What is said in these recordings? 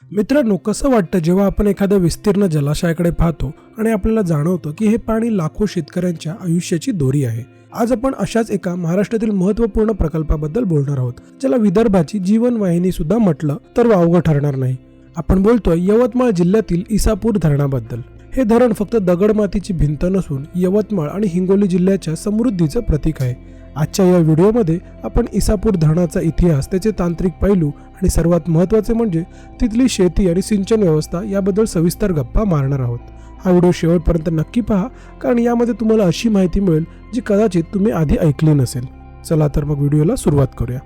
मित्रांनो, कसं वाटतं जेव्हा आपण एखाद्या विस्तीर्ण जलाशयाकडे पाहतो आणि आपल्याला जाणवतं की हे पाणी लाखो शेतकऱ्यांच्या आयुष्याची दोरी आहे. आज आपण अशाच एका महाराष्ट्रातील महत्त्वपूर्ण प्रकल्पाबद्दल बोलणार आहोत, ज्याला विदर्भाची जीवनवाहिनी सुद्धा म्हटलं तर वावगं ठरणार नाही. आपण बोलतोय यवतमाळ जिल्ह्यातील इसापूर धरणाबद्दल. हे धरण फक्त दगडमातीची भिंत नसून यवतमाळ आणि हिंगोली जिल्ह्याच्या समृद्धीचं प्रतीक आहे. आजच्या या व्हिडिओमध्ये आपण इसापूर धरणाचा इतिहास, त्याचे तांत्रिक पैलू आणि सर्वात महत्त्वाचे म्हणजे तिथली शेती आणि सिंचन व्यवस्था याबद्दल सविस्तर गप्पा मारणार आहोत. हा व्हिडिओ शेवटपर्यंत नक्की पहा, कारण यामध्ये तुम्हाला अशी माहिती मिळेल जी कदाचित तुम्ही आधी ऐकली नसेल. चला तर मग व्हिडिओला सुरुवात करूया.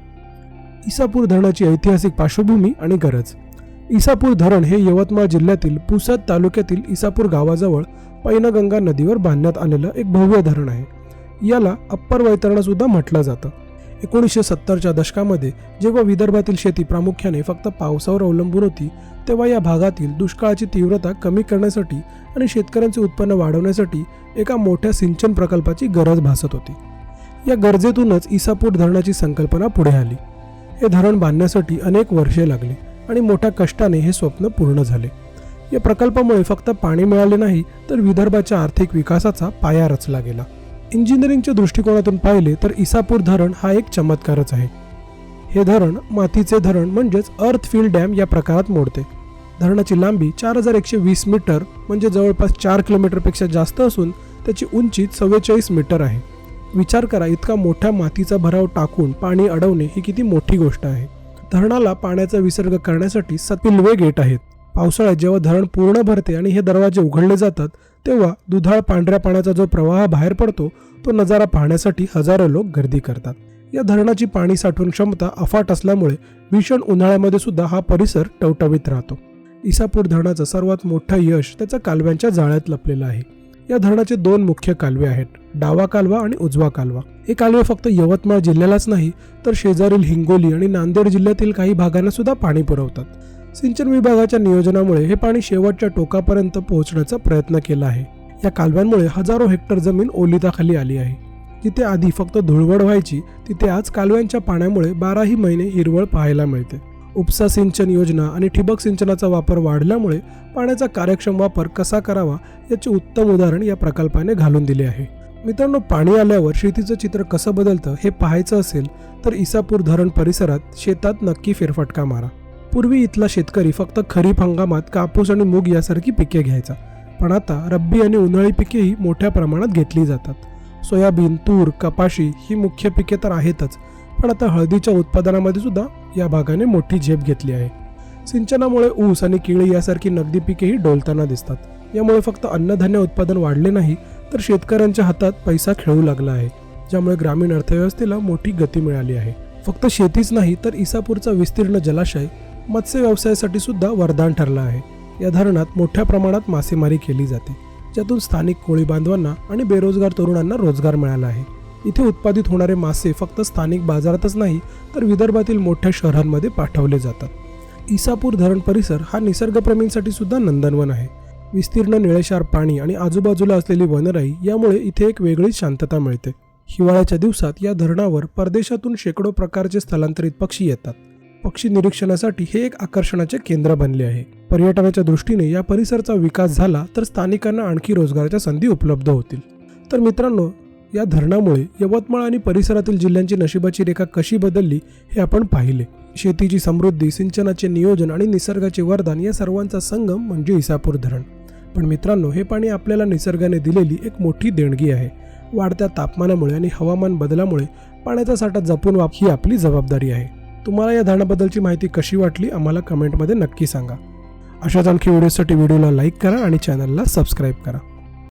इसापूर धरणाची ऐतिहासिक पार्श्वभूमी आणि गरज. इसापूर धरण हे यवतमाळ जिल्ह्यातील पुसद तालुक्यातील इसापूर गावाजवळ पैनगंगा नदीवर बांधण्यात आलेलं एक भव्य धरण आहे. याला अप्पर वैतरणा सुद्धा म्हटलं जातं. 1970च्या दशकामध्ये जेव्हा विदर्भातील शेती प्रामुख्याने फक्त पावसावर अवलंबून होती, तेव्हा या भागातील दुष्काळाची तीव्रता कमी करण्यासाठी आणि शेतकऱ्यांचे उत्पन्न वाढवण्यासाठी एका मोठ्या सिंचन प्रकल्पाची गरज भासत होती. या गरजेतूनच इसापूर धरणाची संकल्पना पुढे आली. हे धरण बांधण्यासाठी अनेक वर्षे लागली आणि मोठ्या कष्टाने हे स्वप्न पूर्ण झाले. या प्रकल्पामुळे फक्त पाणी मिळाले नाही, तर विदर्भाच्या आर्थिक विकासाचा पाया रचला गेला. इंजिनिअरिंगच्या दृष्टिकोनातून पाहिले तर इसापूर धरण हा एक चमत्कारच आहे. हे धरण मातीचे धरण म्हणजेच अर्थ फिल डॅम या प्रकारात मोडते. धरणाची लांबी 4120 मीटर म्हणजे जवळपास 4 किलोमीटरपेक्षा जास्त असून त्याची उंची 44 मीटर आहे. विचार करा, इतका मोठ्या मातीचा भराव टाकून पाणी अडवणे ही किती मोठी गोष्ट आहे. धरणाला पाण्याचा विसर्ग करण्यासाठी स्पिलवे गेट आहेत. पावसाळ्यात जेव्हा धरण पूर्ण भरते आणि हे दरवाजे उघडले जातात, तेव्हा दुधाळ पांढऱ्या पाण्याचा जो प्रवाह बाहेर पडतो तो नजारा पाहण्यासाठी हजारो लोक गर्दी करतात. या धरणाची पाणी साठवण क्षमता अफाट असल्यामुळे भीषण उन्हाळ्यामध्ये सुद्धा हा परिसर टवटवीत राहतो. इसापूर धरणाचं सर्वात मोठं यश त्याच्या कालव्यांच्या जाळ्यात लपलेलं आहे. या धरणाचे 2 मुख्य कालवे आहेत, डावा कालवा आणि उजवा कालवा. हे कालवे फक्त यवतमाळ जिल्ह्यालाच नाही, तर शेजारील हिंगोली आणि नांदेड जिल्ह्यातील काही भागांना सुद्धा पाणी पुरवतात. सिंचन विभागाच्या नियोजनामुळे हे पाणी शेवटच्या टोकापर्यंत पोहोचण्याचा प्रयत्न केला आहे. या कालव्यांमुळे हजारो हेक्टर जमीन ओलिताखाली आली आहे. जिथे आधी फक्त धुळवड व्हायची, तिथे आज कालव्यांच्या पाण्यामुळे 12ही महिने हिरवळ पाहायला मिळते. उपसा सिंचन योजना आणि ठिबक सिंचनाचा वापर वाढल्यामुळे पाण्याचा कार्यक्षम वापर कसा करावा याचे उत्तम उदाहरण या प्रकल्पाने घालून दिले आहे. मित्रांनो, पाणी आल्यावर शेतीचं चित्र कसं बदलतं हे पाहायचं असेल तर इसापूर धरण परिसरात शेतात नक्की फेरफटका मारा. पूर्वी इथला शेतकरी फक्त खरीप हंगामात कापूस आणि मूग यासारखी पिके घ्यायचा, पण आता रब्बी आणि उन्हाळी पिकेही मोठ्या प्रमाणात घेतली जातात. सोयाबीन, तूर, कपाशी ही मुख्य पिके तर आहेतच, पण आता हळदीच्या उत्पादनामध्ये सुद्धा या भागाने मोठी झेप घेतली आहे. सिंचनामुळे ऊस आणि केळी यासारखी नगदी पिकेही डोलताना दिसतात. यामुळे फक्त अन्नधान्य उत्पादन वाढले नाही, तर शेतकऱ्यांच्या हातात पैसा खेळू लागला आहे, ज्यामुळे ग्रामीण अर्थव्यवस्थेला मोठी गती मिळाली आहे. फक्त शेतीच नाही, तर इसापूरचा विस्तीर्ण जलाशय मत्स्य व्यवसायासाठी सुद्धा वरदान ठरला आहे. या धरणात मोठ्या प्रमाणात मासेमारी केली जाते, ज्यातून स्थानिक कोळी बांधवांना आणि बेरोजगार तरुणांना रोजगार मिळाला आहे. इथे उत्पादित होणारे मासे फक्त स्थानिक बाजारातच नाही, तर विदर्भातील मोठ्या शहरांमध्ये पाठवले जातात. इसापूर धरण परिसर हा निसर्गप्रेमींसाठी सुद्धा नंदनवन आहे. विस्तीर्ण निळेशार पाणी आणि आजूबाजूला असलेली वनराई यामुळे इथे एक वेगळीच शांतता मिळते. हिवाळ्याच्या दिवसात या धरणावर परदेशातून शेकडो प्रकारचे स्थलांतरित पक्षी येतात. पक्षी निरीक्षणासाठी हे एक आकर्षणाचे केंद्र बनले आहे. पर्यटनाच्या दृष्टीने या परिसराचा विकास झाला तर स्थानिकांना आणखी रोजगाराच्या संधी उपलब्ध होतील. तर मित्रांनो, या धरणामुळे यवतमाळ आणि परिसरातील जिल्ह्यांची नशिबाची रेखा कशी बदलली हे आपण पाहिले. शेतीची समृद्धी, सिंचनाचे नियोजन आणि निसर्गाचे वरदान या सर्वांचा संगम म्हणजे इसापूर धरण. पण मित्रांनो, हे पाणी आपल्याला निसर्गाने दिलेली एक मोठी देणगी आहे. वाढत्या तापमानामुळे आणि हवामान बदलामुळे पाण्याचा साठा जपून ही आपली जबाबदारी आहे. तुम्हाला या धरणाबद्दलची माहिती कशी वाटली आम्हाला कमेंटमध्ये नक्की सांगा. अशाच आणखी व्हिडिओसाठी व्हिडिओला लाईक करा आणि चॅनलला सबस्क्राईब करा.